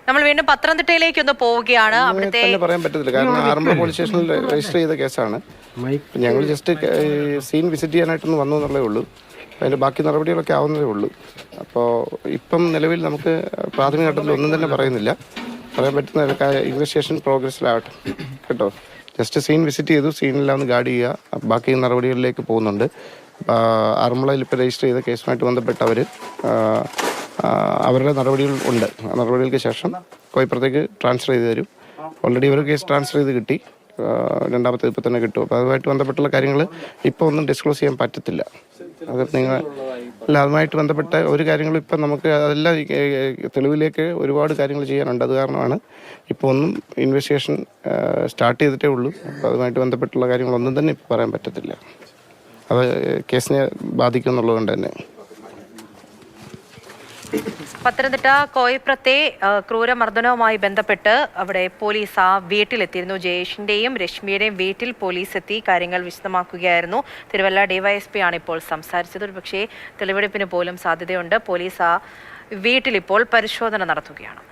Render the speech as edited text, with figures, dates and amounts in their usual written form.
നമ്മൾ വീണ്ടും പത്തനംതിട്ടയിലേക്ക് ഒന്ന് പോവുകയാണ്. അവിടുത്തെ പറയാൻ പറ്റത്തില്ല, കാരണം ആറന്മുള പോലീസ് സ്റ്റേഷനിൽ രജിസ്റ്റർ ചെയ്ത കേസാണ്. ഞങ്ങൾ ജസ്റ്റ് സീൻ വിസിറ്റ് ചെയ്യാനായിട്ടൊന്ന് വന്നു എന്നുള്ളേ ഉള്ളൂ. അതിൻ്റെ ബാക്കി നടപടികളൊക്കെ ആവുന്നതേ ഉള്ളൂ. അപ്പോൾ ഇപ്പം നിലവിൽ നമുക്ക് പ്രാഥമിക ഘട്ടത്തിൽ ഒന്നും തന്നെ പറയാൻ പറ്റുന്ന ഇൻവെസ്റ്റിഗേഷൻ പ്രോഗ്രസ്സിലാവട്ടെ കേട്ടോ. ജസ്റ്റ് സീൻ വിസിറ്റ് ചെയ്തു, സീനെല്ലാം ഒന്ന് ഗാർഡ് ചെയ്യുക, ബാക്കി നടപടികളിലേക്ക് പോകുന്നുണ്ട്. ആറന്മുളയിൽ ഇപ്പോൾ രജിസ്റ്റർ ചെയ്ത കേസുമായിട്ട് ബന്ധപ്പെട്ട് അവരുടെ നടപടികൾ ഉണ്ട്. ആ നടപടികൾക്ക് ശേഷം കോയിപ്പുറത്തേക്ക് ട്രാൻസ്ഫർ ചെയ്ത് തരും. ഓൾറെഡി ഒരു കേസ് ട്രാൻസ്ഫർ ചെയ്ത് കിട്ടി, രണ്ടാമത്തെ ഇപ്പോൾ തന്നെ കിട്ടും. അപ്പോൾ അതുമായിട്ട് ബന്ധപ്പെട്ടുള്ള കാര്യങ്ങൾ ഇപ്പോൾ ഒന്നും ഡിസ്ക്ലോസ് ചെയ്യാൻ പറ്റത്തില്ല. അത് അതുമായിട്ട് ബന്ധപ്പെട്ട ഒരു കാര്യങ്ങളും ഇപ്പം നമുക്ക് അതെല്ലാം തെളിവിലേക്ക് ഒരുപാട് കാര്യങ്ങൾ ചെയ്യാനുണ്ട്. അത് കാരണമാണ് ഇപ്പോൾ ഒന്നും ഇൻവെസ്റ്റിഗേഷൻ സ്റ്റാർട്ട് ചെയ്തിട്ടേ ഉള്ളൂ. അപ്പോൾ അതുമായിട്ട് ബന്ധപ്പെട്ടുള്ള കാര്യങ്ങളൊന്നും തന്നെ ഇപ്പോൾ പറയാൻ പറ്റത്തില്ല. അത് കേസിനെ ബാധിക്കും എന്നുള്ളതുകൊണ്ട് തന്നെ. പത്തനംതിട്ട കോയിപ്പുറത്തെ ക്രൂരമർദ്ദനവുമായി ബന്ധപ്പെട്ട് അവിടെ പോലീസ് ആ വീട്ടിലെത്തിയിരുന്നു. ജയേഷിന്റെയും രശ്മിയുടെയും വീട്ടിൽ പോലീസ് എത്തി കാര്യങ്ങൾ വിശദമാക്കുകയായിരുന്നു. തിരുവല്ല ഡിവൈഎസ്പി ആണ് ഇപ്പോൾ സംസാരിച്ചത്. പക്ഷേ തെളിവെടുപ്പിന് പോലും സാധ്യതയുണ്ട്. പോലീസ് ആ വീട്ടിലിപ്പോൾ പരിശോധന നടത്തുകയാണ്.